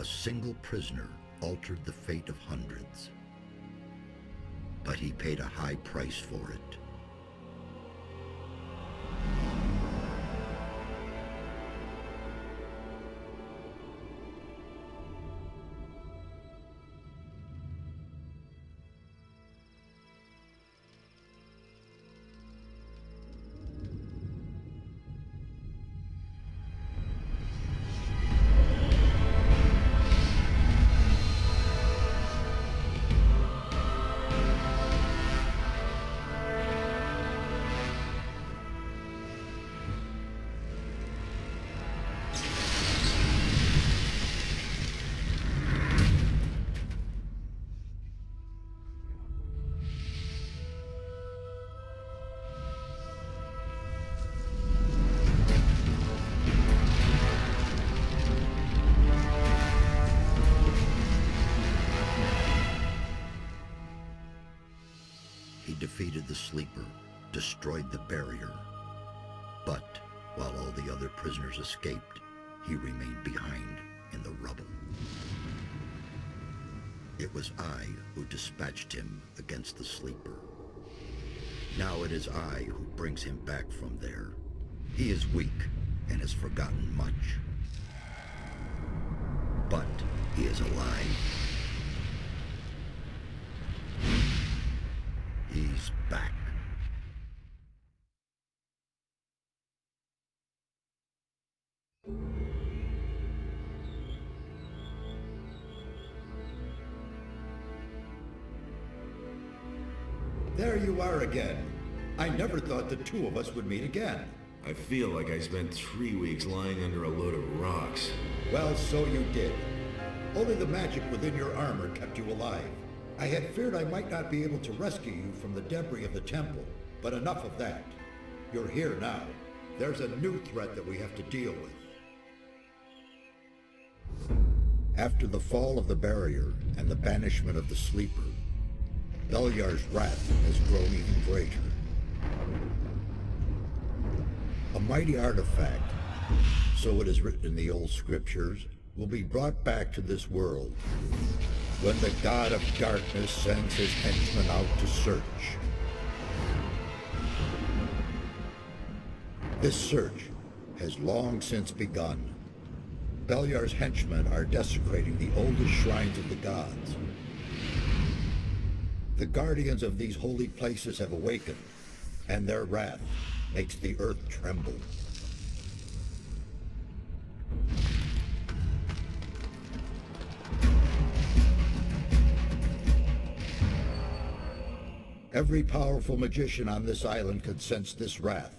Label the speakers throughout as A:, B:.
A: single prisoner altered the fate of hundreds. But he paid a high price for it. Defeated the sleeper, destroyed the barrier. But while all the other prisoners escaped, he remained behind in the rubble. It was I who dispatched him against the sleeper. Now it is I who brings him back from there. He is weak and has forgotten much. But he is alive. He's back.
B: There you are again. I never thought the two of us would meet again.
C: I feel like I spent 3 weeks lying under a load of rocks.
B: Well, so you did. Only the magic within your armor kept you alive. I had feared I might not be able to rescue you from the debris of the temple, but enough of that. You're here now. There's a new threat that we have to deal with. After the fall of the barrier and the banishment of the sleeper, Beliar's wrath has grown even greater. A mighty artifact, so it is written in the old scriptures, will be brought back to this world when the god of darkness sends his henchmen out to search. This search has long since begun. Beliar's henchmen are desecrating the oldest shrines of the gods. The guardians of these holy places have awakened, and their wrath makes the earth tremble. Every powerful magician on this island could sense this wrath.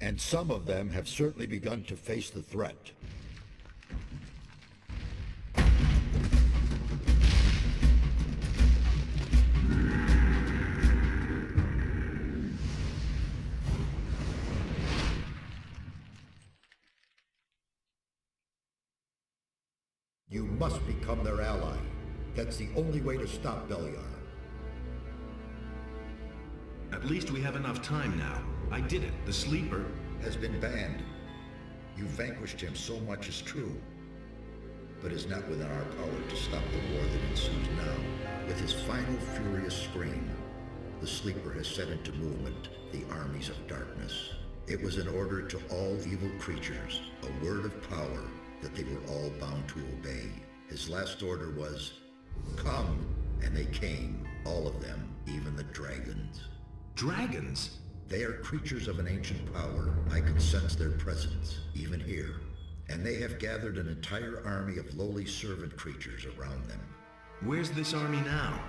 B: And some of them have certainly begun to face the threat. You must become their ally. That's the only way to stop Beliar.
C: At least we have enough time now. I did it. The sleeper
A: has been banned. You vanquished him, so much is true. But it's not within our power to stop the war that ensues now. With his final furious scream, the sleeper has set into movement the armies of darkness. It was an order to all evil creatures, a word of power that they were all bound to obey. His last order was, "Come," and they came, all of them, even the dragons.
C: Dragons?
A: They are creatures of an ancient power. I can sense their presence, even here. And they have gathered an entire army of lowly servant creatures around them.
C: Where's this army now?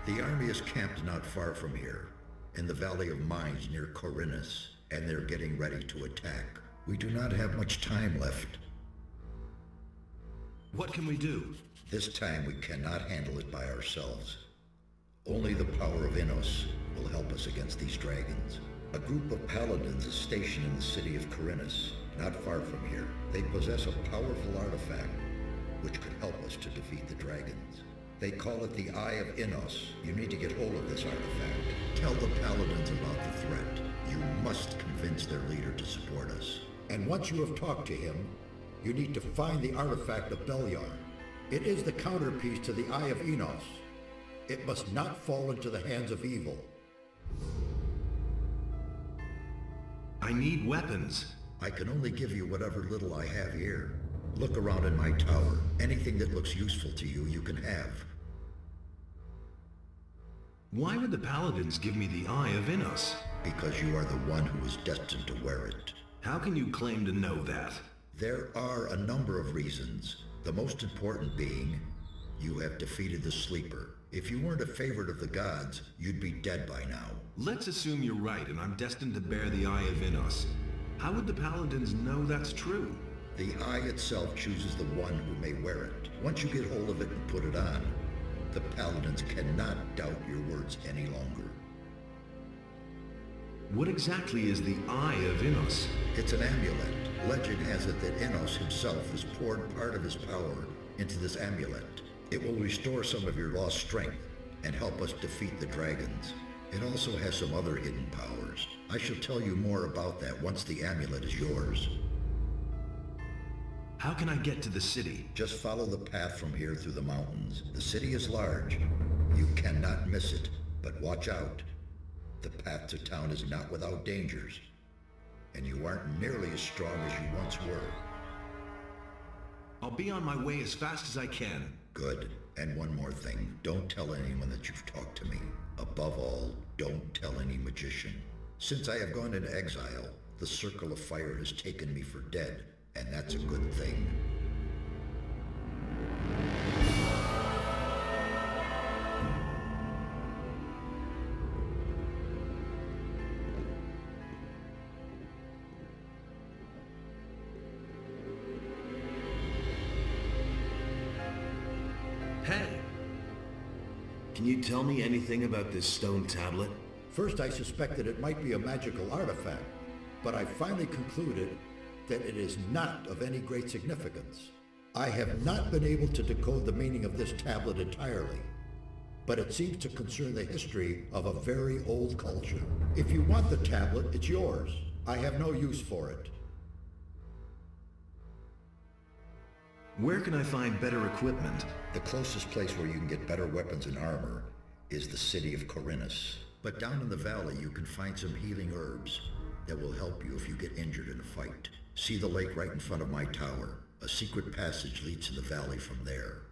A: The army is camped not far from here, in the Valley of Mines near Corinus, and they're getting ready to attack. We do not have much time left.
C: What can we do?
A: This time we cannot handle it by ourselves. Only the power of Innos will help us against these dragons. A group of paladins is stationed in the city of Corinus, not far from here. They possess a powerful artifact, which could help us to defeat the dragons. They call it the Eye of Innos. You need to get hold of this artifact. Tell the paladins about the threat. You must convince their leader to support us.
B: And once you have talked to him, you need to find the artifact of Beliar. It is the counterpiece to the Eye of Enos. It must not fall into the hands of evil.
C: I need weapons.
A: I can only give you whatever little I have here. Look around in my tower. Anything that looks useful to you, you can have.
C: Why would the Paladins give me the Eye of Enos?
A: Because you are the one who is destined to wear it.
C: How can you claim to know that?
A: There are a number of reasons. The most important being, you have defeated the Sleeper. If you weren't a favorite of the gods, you'd be dead by now.
C: Let's assume you're right and I'm destined to bear the Eye of Enos. How would the Paladins know that's true?
A: The eye itself chooses the one who may wear it. Once you get hold of it and put it on, the Paladins cannot doubt your words any longer.
C: What exactly is the Eye of Enos?
A: It's an amulet. Legend has it that Enos himself has poured part of his power into this amulet. It will restore some of your lost strength and help us defeat the dragons. It also has some other hidden powers. I shall tell you more about that once the amulet is yours.
C: How can I get to the city?
A: Just follow the path from here through the mountains. The city is large. You cannot miss it, but watch out. The path to town is not without dangers, and you aren't nearly as strong as you once were.
C: I'll be on my way as fast as I can.
A: Good. And one more thing. Don't tell anyone that you've talked to me. Above all, don't tell any magician. Since I have gone into exile, the Circle of Fire has taken me for dead, and that's a good thing.
C: Hey! Can you tell me anything about this stone tablet?
B: First, I suspected it might be a magical artifact, but I finally concluded that it is not of any great significance. I have not been able to decode the meaning of this tablet entirely, but it seems to concern the history of a very old culture. If you want the tablet, it's yours. I have no use for it.
C: Where can I find better equipment?
A: The closest place where you can get better weapons and armor is the city of Corinus. But down in the valley you can find some healing herbs that will help you if you get injured in a fight. See the lake right in front of my tower. A secret passage leads to the valley from there.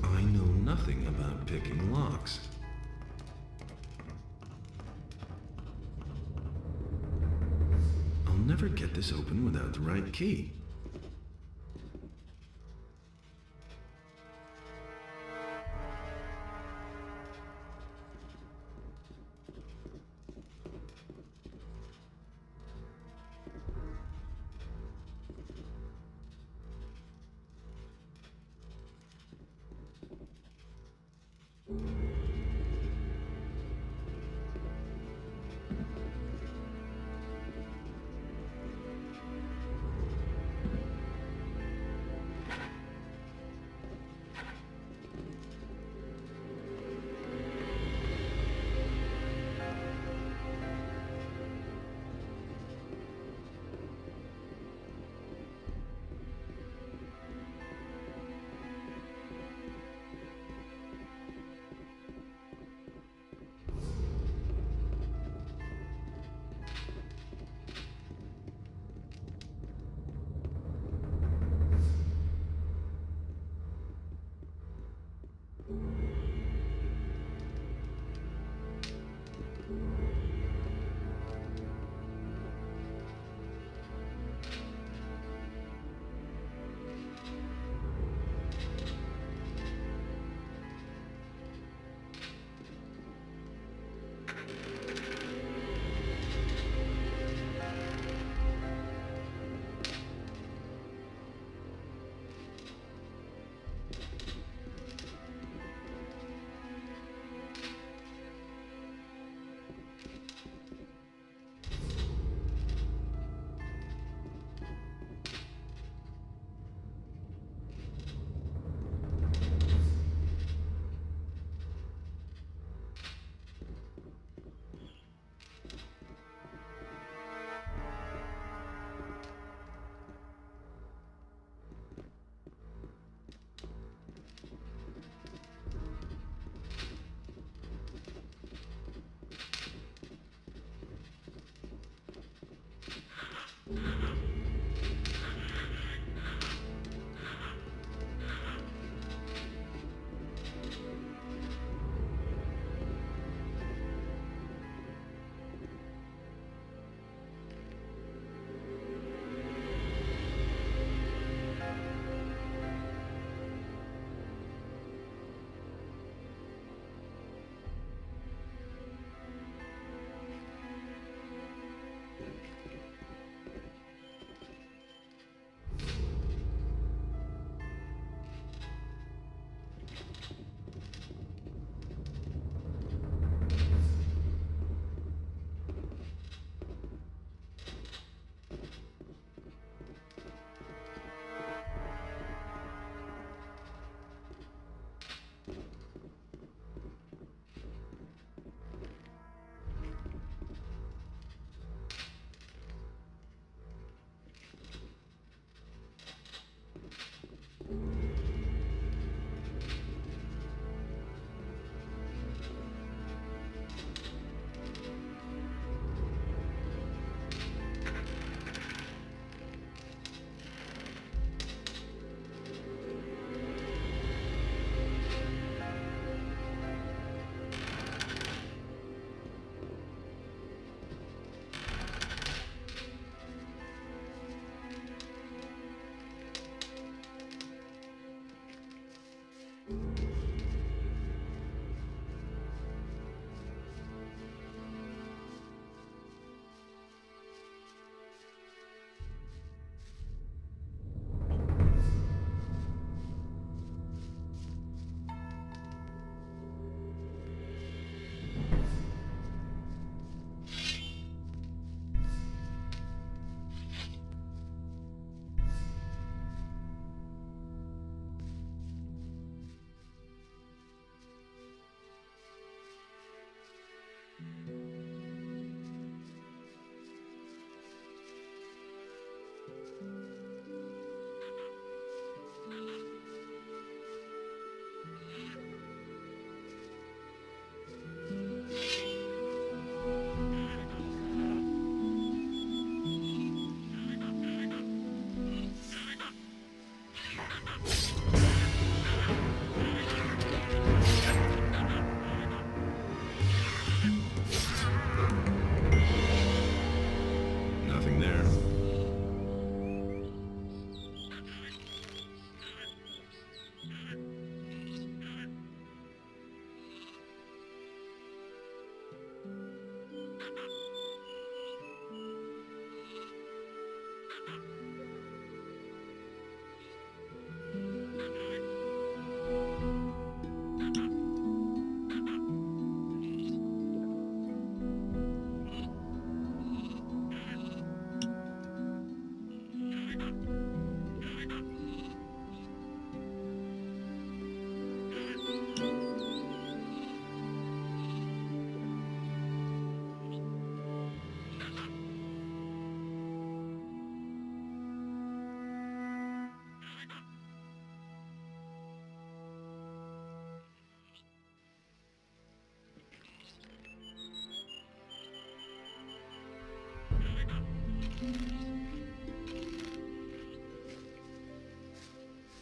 C: I know nothing about picking locks. I'll never get this open without the right key.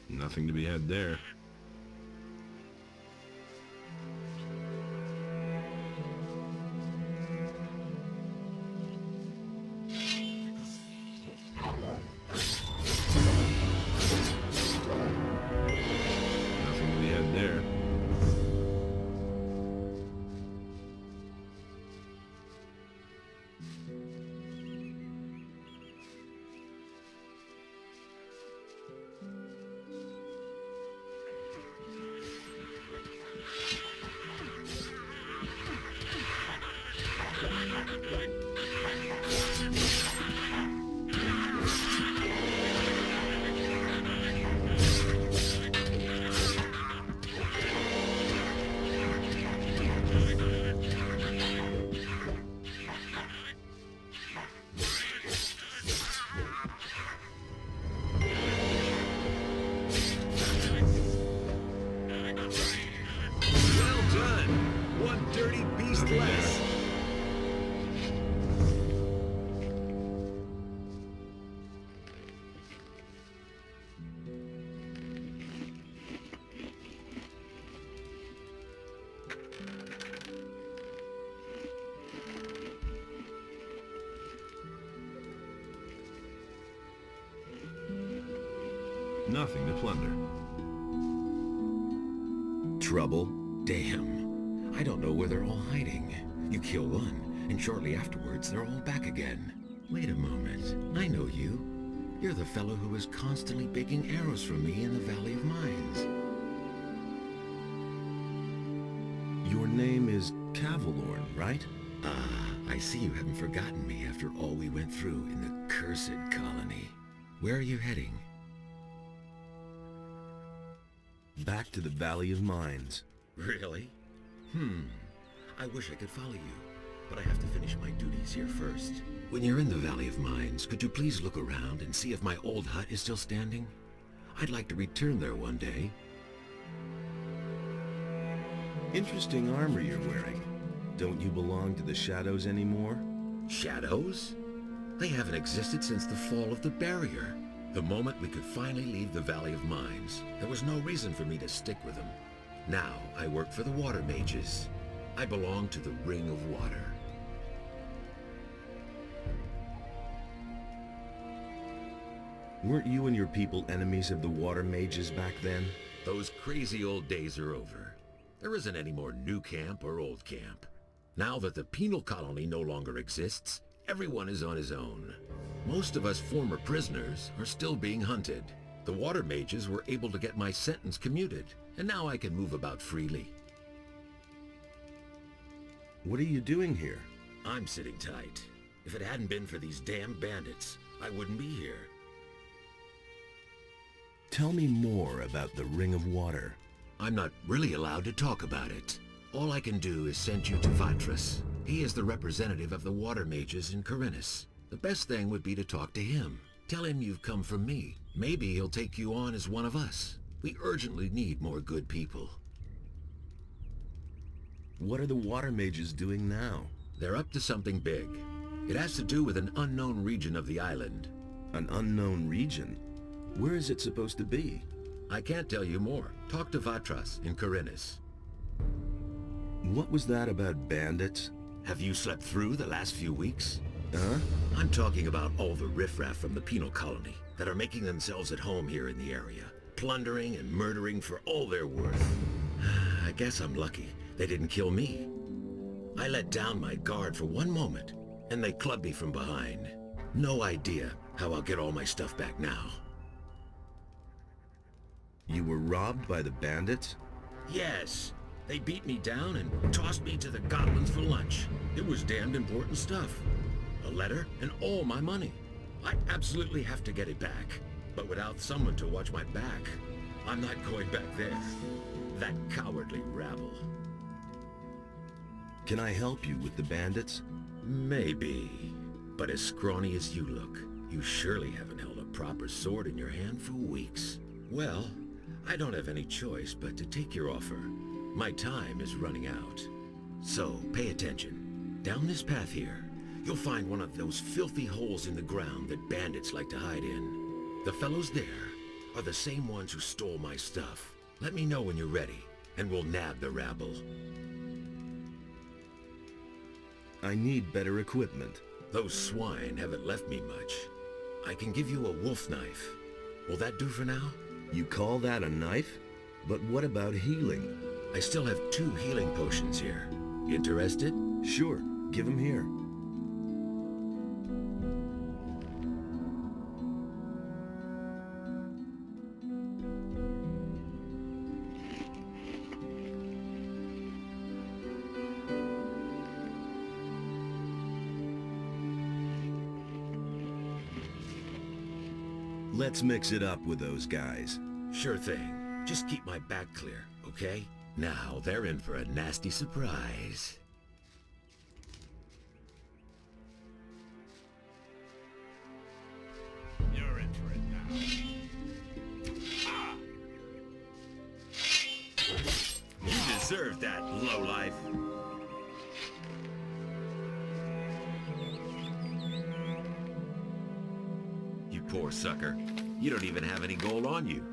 C: Nothing to be had there. Nothing to be had there. Nothing to plunder.
D: Trouble? Damn. I don't know where they're all hiding. You kill one, and shortly afterwards they're all back again. Wait a moment. I know you. You're the fellow who was constantly baking arrows from me in the Valley of Mines.
C: Your name is Cavalor, right?
D: Ah, I see you haven't forgotten me after all we went through in the cursed colony. Where are you heading?
C: Back to the Valley of Mines.
D: Really? I wish I could follow you, but I have to finish my duties here first. When you're in the Valley of Mines, could you please look around and see if my old hut is still standing? I'd like to return there one day.
C: Interesting armor you're wearing. Don't you belong to the Shadows anymore?
D: Shadows? They haven't existed since the fall of the barrier. The moment we could finally leave the Valley of Mines, there was no reason for me to stick with them. Now I work for the water mages. I belong to the Ring of Water.
C: Weren't you and your people enemies of the water mages back then?
D: Those crazy old days are over. There isn't any more new camp or old camp. Now that the penal colony no longer exists, everyone is on his own. Most of us former prisoners are still being hunted. The water mages were able to get my sentence commuted, and now I can move about freely.
C: What are you doing here?
D: I'm sitting tight. If it hadn't been for these damn bandits, I wouldn't be here.
C: Tell me more about the Ring of Water.
D: I'm not really allowed to talk about it. All I can do is send you to Vatras. He is the representative of the water mages in Corinus. The best thing would be to talk to him. Tell him you've come from me. Maybe he'll take you on as one of us. We urgently need more good people.
C: What are the water mages doing now?
D: They're up to something big. It has to do with an unknown region of the island.
C: An unknown region? Where is it supposed to be?
D: I can't tell you more. Talk to Vatras in Corinus.
C: What was that about bandits?
D: Have you slept through the last few weeks?
C: Huh?
D: I'm talking about all the riffraff from the penal colony that are making themselves at home here in the area, plundering and murdering for all they're worth. I guess I'm lucky they didn't kill me. I let down my guard for one moment, and they clubbed me from behind. No idea how I'll get all my stuff back now.
C: You were robbed by the bandits?
D: Yes. They beat me down and tossed me to the goblins for lunch. It was damned important stuff. A letter and all my money. I absolutely have to get it back. But without someone to watch my back, I'm not going back there. That cowardly rabble.
C: Can I help you with the bandits?
D: Maybe. But as scrawny as you look, you surely haven't held a proper sword in your hand for weeks. Well, I don't have any choice but to take your offer. My time is running out. So, pay attention. Down this path here, you'll find one of those filthy holes in the ground that bandits like to hide in. The fellows there are the same ones who stole my stuff. Let me know when you're ready, and we'll nab the rabble.
C: I need better equipment.
D: Those swine haven't left me much. I can give you a wolf knife. Will that do for now?
C: You call that a knife? But what about healing?
D: I still have 2 healing potions here. Interested?
C: Sure, give them here. Let's mix it up with those guys.
D: Sure thing. Just keep my back clear, okay? Now they're in for a nasty surprise.
E: You're in for it now.
D: You deserve that, lowlife. You poor sucker. You don't even have any gold on you.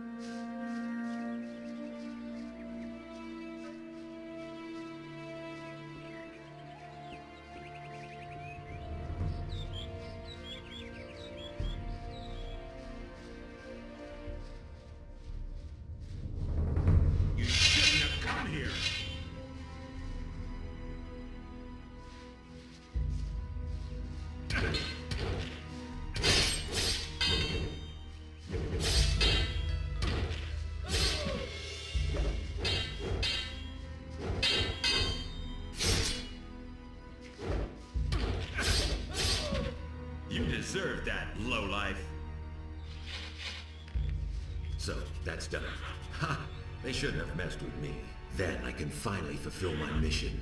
D: You deserve that, lowlife. So, that's done. Ha! They shouldn't have messed with me. Then I can finally fulfill my mission.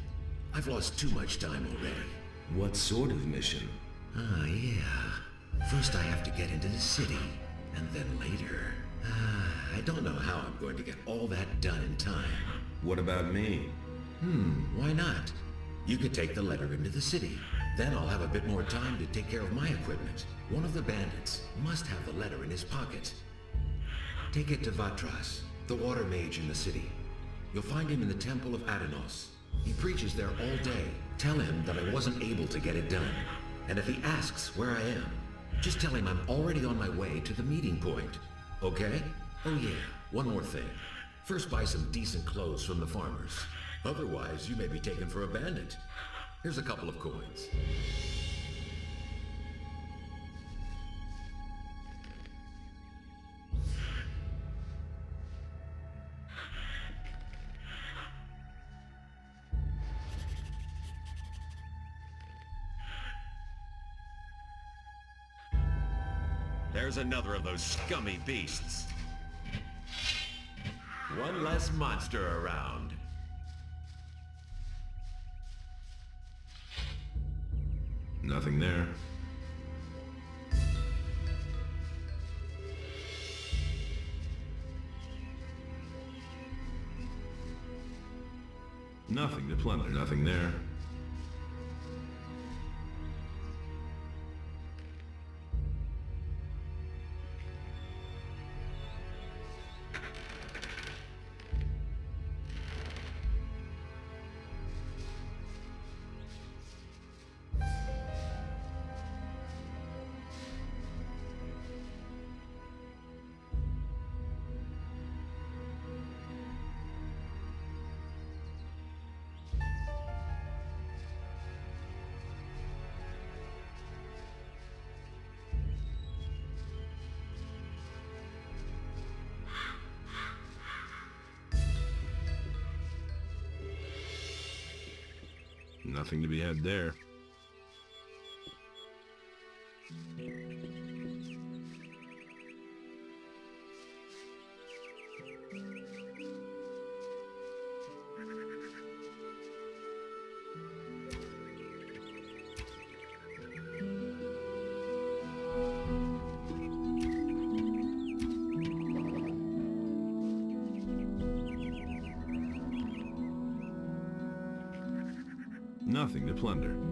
D: I've lost too much time already.
C: What sort of mission?
D: Ah, yeah. First I have to get into the city, and then later... I don't know how I'm going to get all that done in time.
C: What about me?
D: Why not? You could take the letter into the city. Then I'll have a bit more time to take care of my equipment. One of the bandits must have the letter in his pocket. Take it to Vatras, the water mage in the city. You'll find him in the Temple of Adanos. He preaches there all day. Tell him that I wasn't able to get it done. And if he asks where I am, just tell him I'm already on my way to the meeting point. Okay? Oh yeah, one more thing. First buy some decent clothes from the farmers. Otherwise, you may be taken for a bandit. Here's a couple of coins. There's another of those scummy beasts. One less monster around.
C: Nothing there. Nothing to plunder. Nothing there. Nothing to be had there. Nothing to plunder.